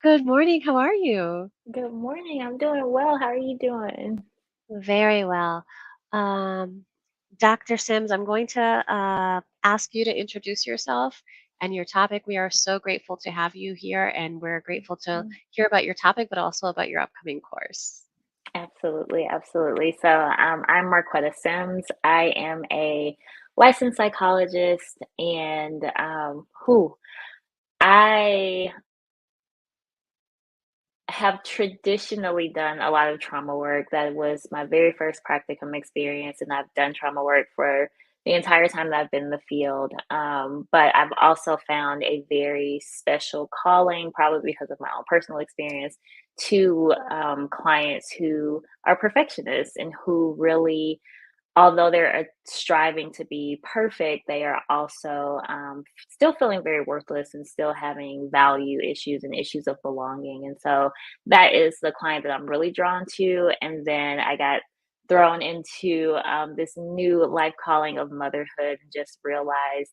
Good morning. How are you? Good morning. I'm doing well. How are you doing? Very well. Um, Dr. Sims, I'm going to ask you to introduce yourself and your topic. We are so grateful to have you here, and we're grateful to Mm. hear about your topic, but also about your upcoming course. Absolutely, absolutely. I'm Marquetta Sims. I am a licensed psychologist, and who I have traditionally done a lot of trauma work. That was my very first practicum experience, and I've done trauma work for the entire time that I've been in the field. But I've also found a very special calling, probably because of my own personal experience, to clients who are perfectionists and who really, although they're striving to be perfect, they are also still feeling very worthless and still having value issues and issues of belonging. And so that is the client that I'm really drawn to. And then I got thrown into this new life calling of motherhood and just realized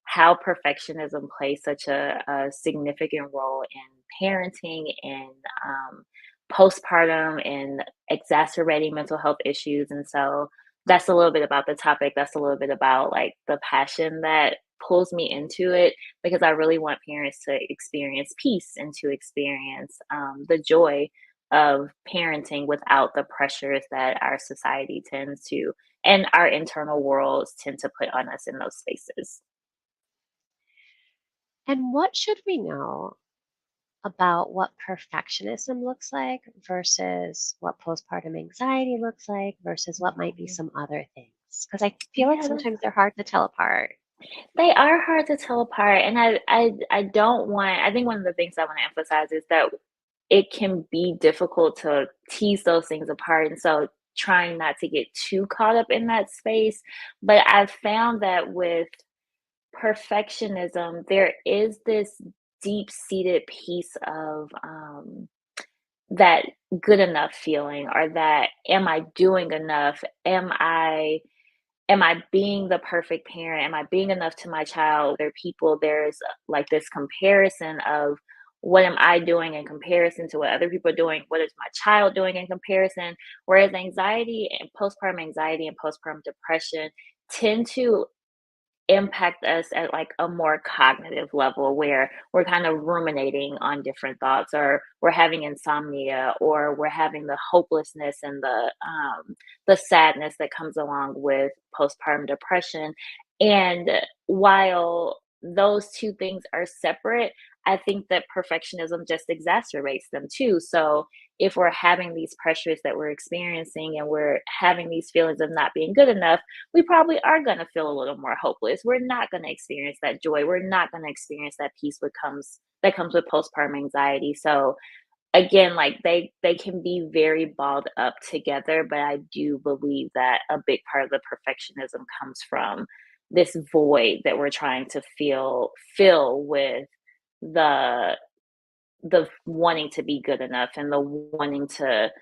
how perfectionism plays such a significant role in parenting and postpartum and exacerbating mental health issues. And so that's a little bit about the topic. That's a little bit about like the passion that pulls me into it because I really want parents to experience peace and to experience the joy of parenting without the pressures that our society tends to and our internal worlds tend to put on us in those spaces. And what should we know about what perfectionism looks like versus what postpartum anxiety looks like versus what might be Mhm. some other things? Because I feel like Yeah, that's sometimes they're hard to tell apart. they are hard to tell apart, and I don't want I think one of the things I wanna emphasize is that it can be difficult to tease those things apart, and so trying not to get too caught up in that space, but I've found that with perfectionism, there is this deep-seated piece of, that good enough feeling or that, "Am I doing enough? Am I being the perfect parent? Am I being enough to my child?" There's like this comparison of what am I doing in comparison to what other people are doing? What is my child doing in comparison? Whereas anxiety and postpartum depression tend to impact us at like a more cognitive level where we're kind of ruminating on different thoughts or we're having insomnia or we're having the hopelessness and the sadness that comes along with postpartum depression. And while those two things are separate, I think that perfectionism just exacerbates them too. So if we're having these pressures that we're experiencing and we're having these feelings of not being good enough, we probably are going to feel a little more hopeless. We're not going to experience that joy. We're not going to experience that peace that comes with postpartum anxiety. So again, like they can be very balled up together, but I do believe that a big part of the perfectionism comes from this void that we're trying to fill with the the wanting to be good enough and the wanting to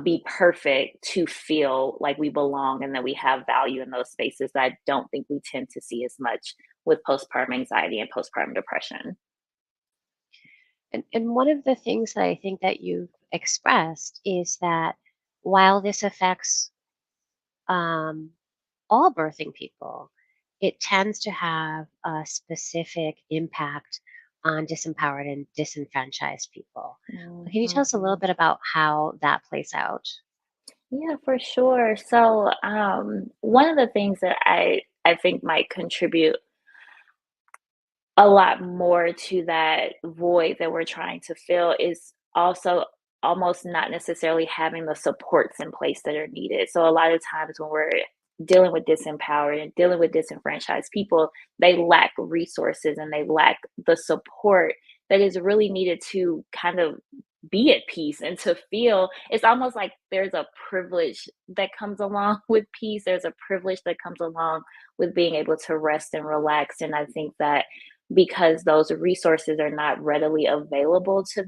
be perfect to feel like we belong and that we have value in those spaces that I don't think we tend to see as much with postpartum anxiety and postpartum depression. And one of the things that I think that you've expressed is that while this affects um, all birthing people, it tends to have a specific impact on disempowered and disenfranchised people. Can you tell us a little Mhm. bit about how that plays out? Yeah, for sure. So, one of the things that I think might contribute a lot more to that void that we're trying to fill is also almost not necessarily having the supports in place that are needed. So a lot of times when we're dealing with disempowered and dealing with disenfranchised people, they lack resources and they lack the support that is really needed to kind of be at peace and to feel it's almost like there's a privilege that comes along with peace. There's a privilege that comes along with being able to rest and relax. And I think that because those resources are not readily available to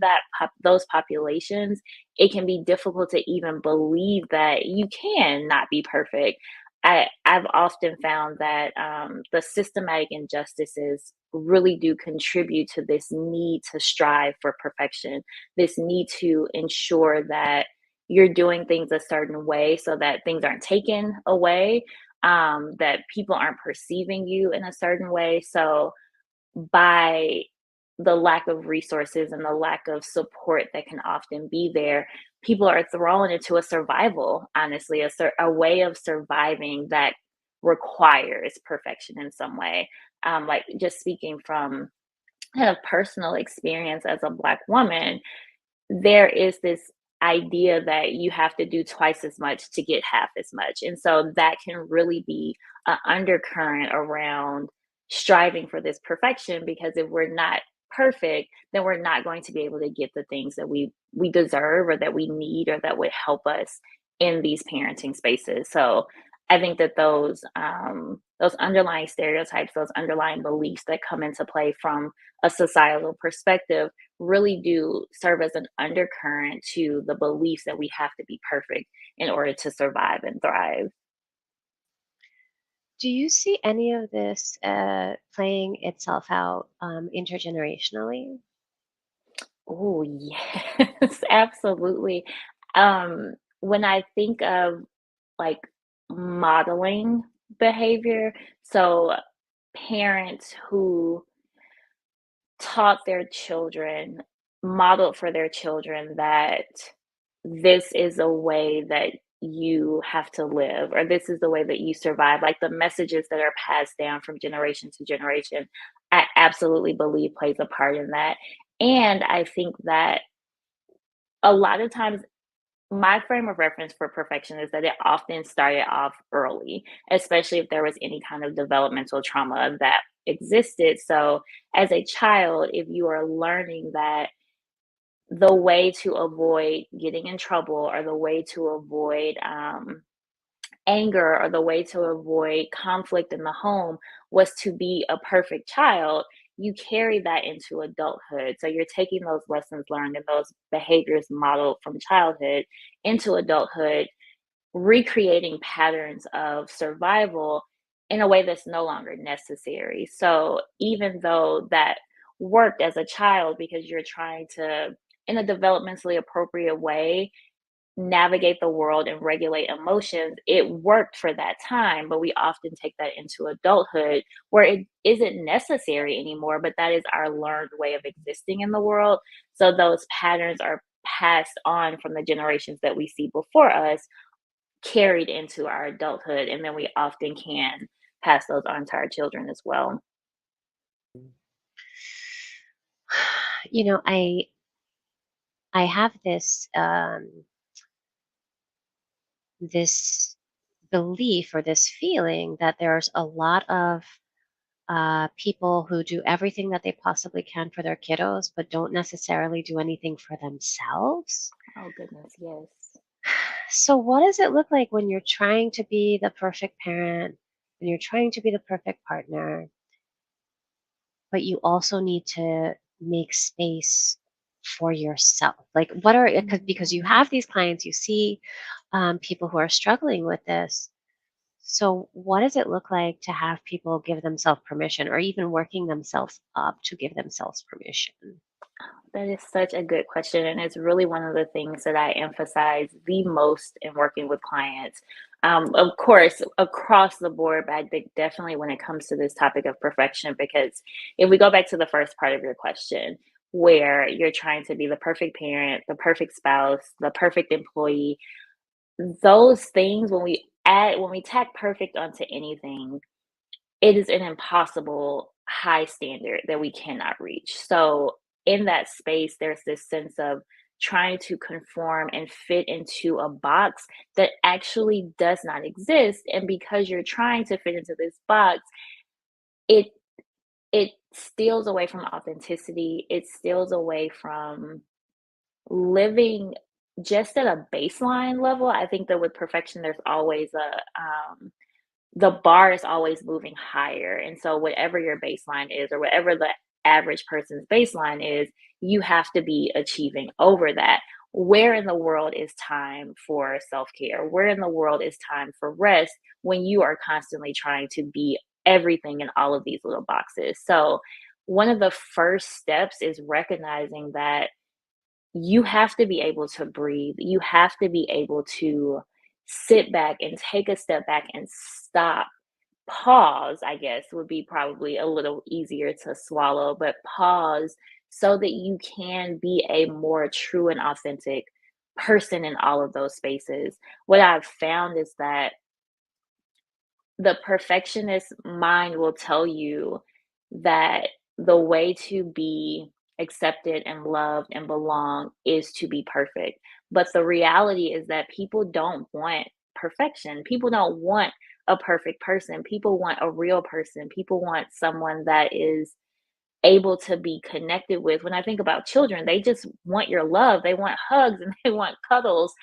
those populations, it can be difficult to even believe that you can not be perfect. I've often found that the systematic injustices really do contribute to this need to strive for perfection, this need to ensure that you're doing things a certain way so that things aren't taken away, that people aren't perceiving you in a certain way. So by the lack of resources and the lack of support that can often be there, people are thrown into a survival, honestly, a way of surviving that requires perfection in some way. Like just speaking from kind of personal experience as a Black woman, there is this idea that you have to do twice as much to get half as much. And so that can really be an undercurrent around striving for this perfection, because if we're not perfect, then we're not going to be able to get the things that we deserve or that we need or that would help us in these parenting spaces. So I think that those underlying stereotypes, those underlying beliefs that come into play from a societal perspective really do serve as an undercurrent to the beliefs that we have to be perfect in order to survive and thrive. Do you see any of this playing itself out intergenerationally? Oh, yes, absolutely. When I think of like modeling behavior, so parents who taught their children, modeled for their children that this is a way that you have to live, or this is the way that you survive, like the messages that are passed down from generation to generation, I absolutely believe plays a part in that. And I think that a lot of times my frame of reference for perfection is that it often started off early, especially if there was any kind of developmental trauma that existed. So, as a child, if you are learning that the way to avoid getting in trouble or the way to avoid anger or the way to avoid conflict in the home was to be a perfect child, you carry that into adulthood. So you're taking those lessons learned and those behaviors modeled from childhood into adulthood, recreating patterns of survival in a way that's no longer necessary. So even though that worked as a child because you're trying to, in a developmentally appropriate way, navigate the world and regulate emotions, it worked for that time, but we often take that into adulthood where it isn't necessary anymore, but that is our learned way of existing in the world. So those patterns are passed on from the generations that we see before us, carried into our adulthood, and then we often can pass those on to our children as well. You know, I have this belief or this feeling that there's a lot of people who do everything that they possibly can for their kiddos, but don't necessarily do anything for themselves. Oh goodness, yes. So, what does it look like when you're trying to be the perfect parent, when you're trying to be the perfect partner, but you also need to make space for yourself? Like, what are because you Mhm. have these clients, you see people who are struggling with this. So, what does it look like to have people give themselves permission or even working themselves up to give themselves permission? That is such a good question, and it's really one of the things that I emphasize the most in working with clients. Of course, across the board, but I think definitely when it comes to this topic of perfection, because if we go back to the first part of your question, where you're trying to be the perfect parent, the perfect spouse, the perfect employee, those things, when we tack perfect onto anything, it is an impossible high standard that we cannot reach. So in that space, there's this sense of trying to conform and fit into a box that actually does not exist. And because you're trying to fit into this box, it it steals away from authenticity. It steals away from living just at a baseline level. I think that with perfection, there's always the bar is always moving higher. And so, whatever your baseline is, or whatever the average person's baseline is, you have to be achieving over that. where in the world is time for self-care? Where in the world is time for rest when you are constantly trying to be everything in all of these little boxes? So, one of the first steps is recognizing that you have to be able to breathe. You have to be able to sit back and take a step back and stop. Pause, I guess, would be probably a little easier to swallow, but pause so that you can be a more true and authentic person in all of those spaces. What I've found is that the perfectionist mind will tell you that the way to be accepted and loved and belong is to be perfect. But the reality is that people don't want perfection. People don't want a perfect person. People want a real person. People want someone that is able to be connected with. When I think about children, they just want your love, they want hugs, and they want cuddles.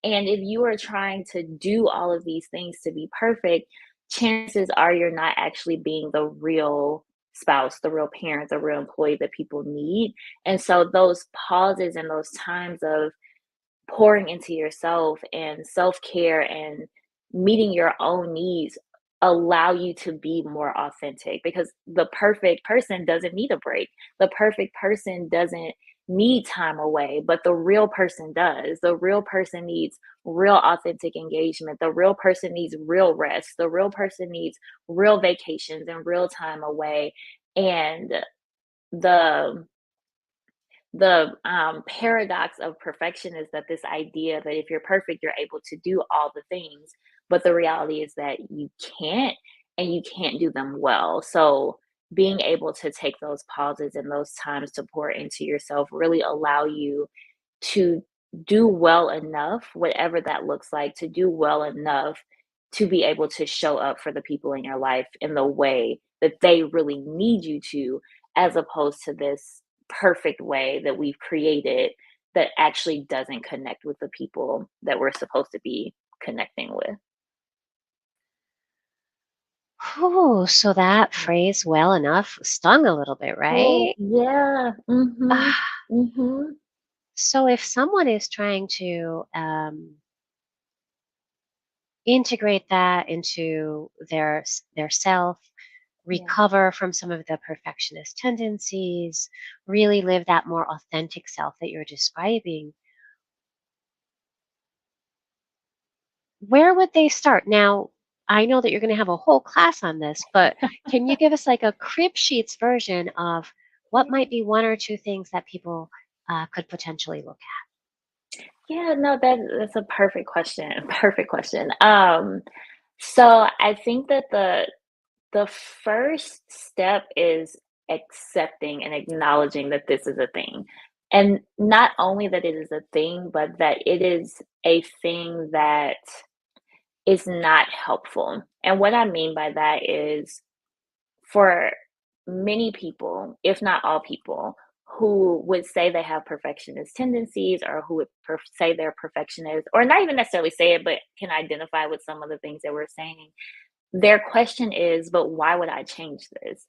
And if you are trying to do all of these things to be perfect, chances are you're not actually being the real spouse, the real parent, the real employee that people need. And so those pauses and those times of pouring into yourself and self-care and meeting your own needs allow you to be more authentic, because the perfect person doesn't need a break. The perfect person doesn't need time away, but the real person does. The real person needs real authentic engagement. The real person needs real rest. The real person needs real vacations and real time away. And the the paradox of perfection is that this idea that if you're perfect, you're able to do all the things, but the reality is that you can't, and you can't do them well. So being able to take those pauses and those times to pour into yourself really allow you to do well enough, whatever that looks like, to do well enough to be able to show up for the people in your life in the way that they really need you to, as opposed to this perfect way that we've created that actually doesn't connect with the people that we're supposed to be connecting with. Oh, so that Yeah. phrase well enough stung a little bit, Oh, right? yeah. Mhm. Ah, Mhm. so if someone is trying to integrate that into their self, Yeah. recover from some of the perfectionist tendencies, really live that more authentic self that you're describing, where would they start? Now, I know that you're going to have a whole class on this, but can you give us like a crib sheets version of what Yeah. might be one or two things that people could potentially look Yeah, no, that's a perfect question. Perfect question. So I think that the first step is accepting and acknowledging that this is a thing. And not only that it is a thing, but that it is a thing that is not helpful. And what I mean by that is, for many people, if not all people, who would say they have perfectionist tendencies, or who would say they're perfectionist, or not even necessarily say it, but can identify with some of the things that we're saying, their question is, but why would I change this?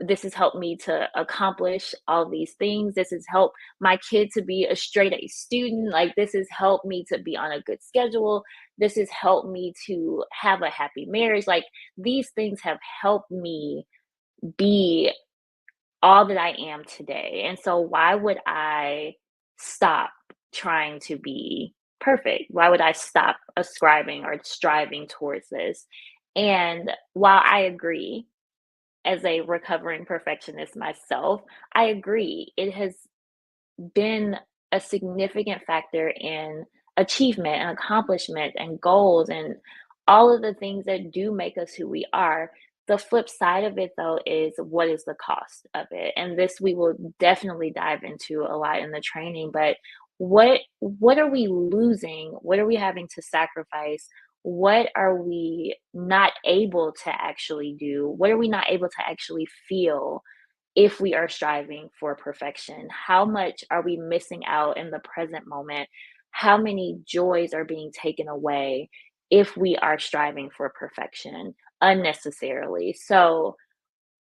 This has helped me to accomplish all these things. This has helped my kid to be a straight A student. Like, this has helped me to be on a good schedule. This has helped me to have a happy marriage. Like, these things have helped me be all that I am today. And so, why would I stop trying to be perfect? Why would I stop ascribing or striving towards this? And while I agree, as a recovering perfectionist myself, I agree. It has been a significant factor in achievement and accomplishment and goals and all of the things that do make us who we are. The flip side of it, though, is what is the cost of it? And this we will definitely dive into a lot in the training. But what are we losing? What are we having to sacrifice? What are we not able to actually do? What are we not able to actually feel if we are striving for perfection? How much are we missing out in the present moment? How many joys are being taken away if we are striving for perfection unnecessarily? So,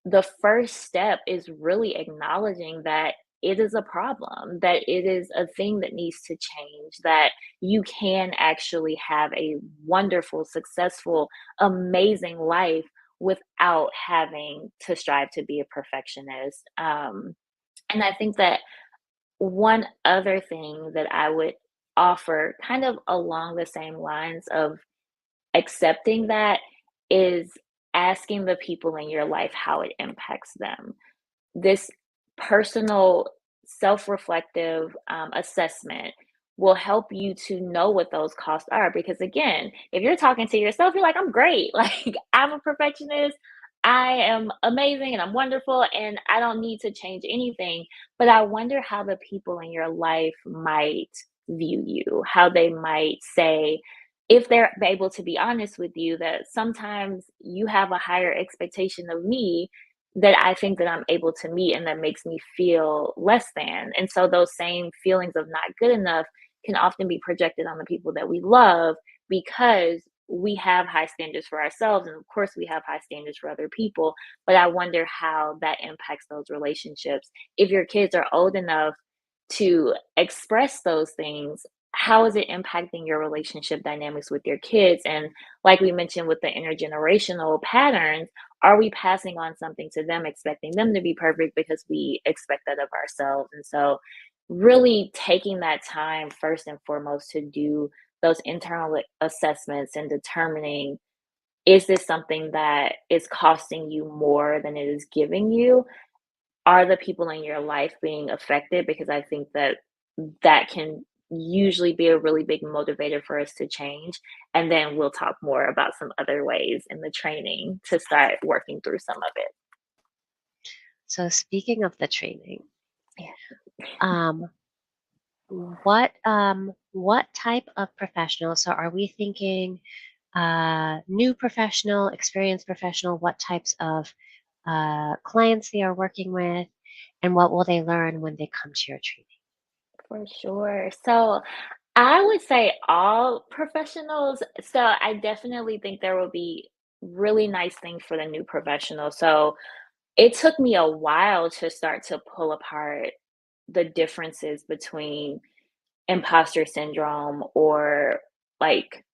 the first step is really acknowledging that it is a problem, that it is a thing that needs to change, that you can actually have a wonderful, successful, amazing life without having to strive to be a perfectionist. And I think that one other thing that I would offer, kind of along the same lines of accepting that, is asking the people in your life how it impacts them. This personal, self-reflective assessment will help you to know what those costs are. Because again, if you're talking to yourself, you're like, I'm great. Like, I'm a perfectionist. I am amazing and I'm wonderful and I don't need to change anything. But I wonder how the people in your life might view you, how they might say, if they're able to be honest with you, that sometimes you have a higher expectation of me that I think that I'm able to meet, and that makes me feel less than. And so those same feelings of not good enough can often be projected on the people that we love, because we have high standards for ourselves. And of course, we have high standards for other people. But I wonder how that impacts those relationships. If your kids are old enough to express those things, how is it impacting your relationship dynamics with your kids? And like we mentioned with the intergenerational patterns, are we passing on something to them, expecting them to be perfect because we expect that of ourselves? And so, really taking that time first and foremost to do those internal assessments and determining, is this something that is costing you more than it is giving you? Are the people in your life being affected? Because I think that that can usually be a really big motivator for us to change. And then we'll talk more about some other ways in the training to start working through some of it. So speaking of the training, Yeah, um, what type of professional? So are we thinking new professional, experienced professional? What types of clients they are working with, and what will they learn when they come to your training? for sure. So I would say all professionals. So I definitely think there will be really nice things for the new professional. So it took me a while to start to pull apart the differences between imposter syndrome, or like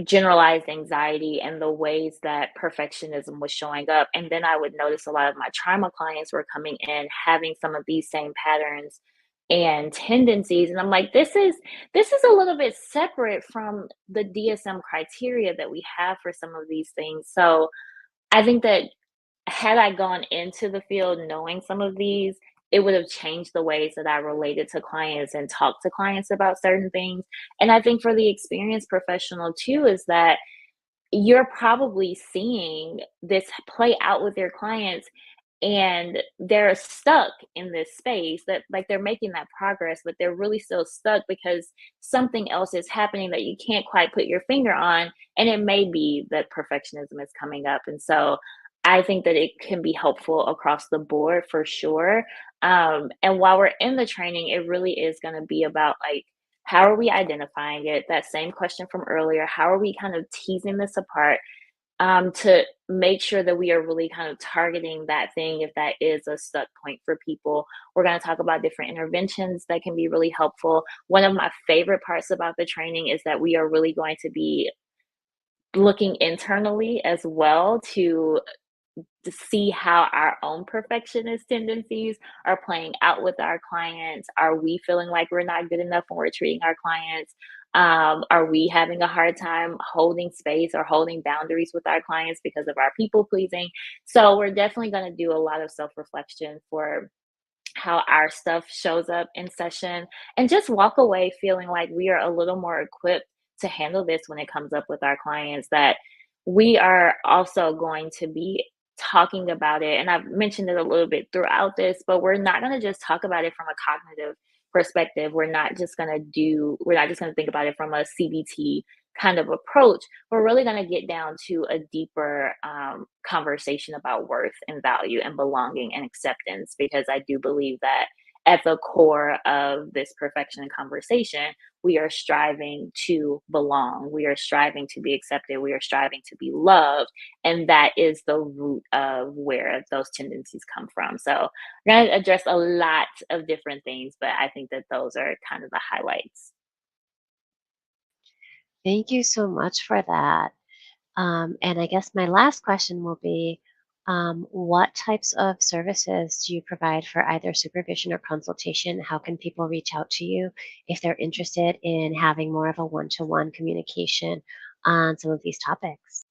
generalized anxiety, and the ways that perfectionism was showing up. And then I would notice a lot of my trauma clients were coming in having some of these same patterns and tendencies. And I'm like, this is a little bit separate from the DSM criteria that we have for some of these things. So I think that had I gone into the field knowing some of these, it would have changed the ways that I related to clients and talked to clients about certain things. And I think for the experienced professional too, is that you're probably seeing this play out with your clients, and they're stuck in this space, that like they're making that progress, but they're really still stuck because something else is happening that you can't quite put your finger on. And it may be that perfectionism is coming up. And so I think that it can be helpful across the board for sure. And while we're in the training, it really is going to be about like, how are we identifying it? That same question from earlier. How are we kind of teasing this apart, to make sure that we are really kind of targeting that thing if that is a stuck point for people. We're going to talk about different interventions that can be really helpful. One of my favorite parts about the training is that we are really going to be looking internally as well to see how our own perfectionist tendencies are playing out with our clients. Are we feeling like we're not good enough when we're treating our clients? Are we having a hard time holding space or holding boundaries with our clients because of our people pleasing? So, we're definitely going to do a lot of self reflection for how our stuff shows up in session, and just walk away feeling like we are a little more equipped to handle this when it comes up with our clients. That we are also going to be talking about it, and I've mentioned it a little bit throughout this, but we're not going to just talk about it from a cognitive perspective. We're not just going to think about it from a CBT kind of approach. We're really going to get down to a deeper conversation about worth and value and belonging and acceptance, because I do believe that at the core of this perfection conversation, we are striving to belong. We are striving to be accepted. We are striving to be loved. And that is the root of where those tendencies come from. So I'm going to address a lot of different things, but I think that those are kind of the highlights. Thank you so much for that. And I guess my last question will be, what types of services do you provide for either supervision or consultation? How can people reach out to you if they're interested in having more of a one-to-one communication on some of these topics?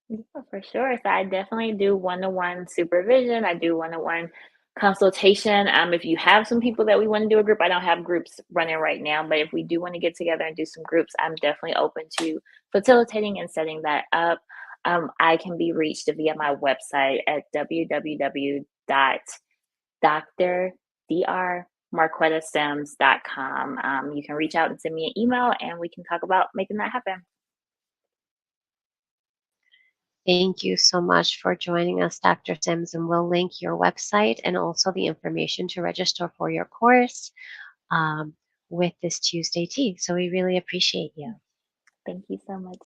Yeah, for sure. So I definitely do one-to-one supervision. I do one-to-one consultation. If you have some people that we want to do a group, I don't have groups running right now, but if we do want to get together and do some groups, I'm definitely open to facilitating and setting that up. I can be reached via my website at www.drmarquettasims.com. You can reach out and send me an email, and we can talk about making that happen. Thank you so much for joining us, Dr. Sims, and we'll link your website and also the information to register for your course um, with this Tuesday tea. So we really appreciate you. Thank you so much.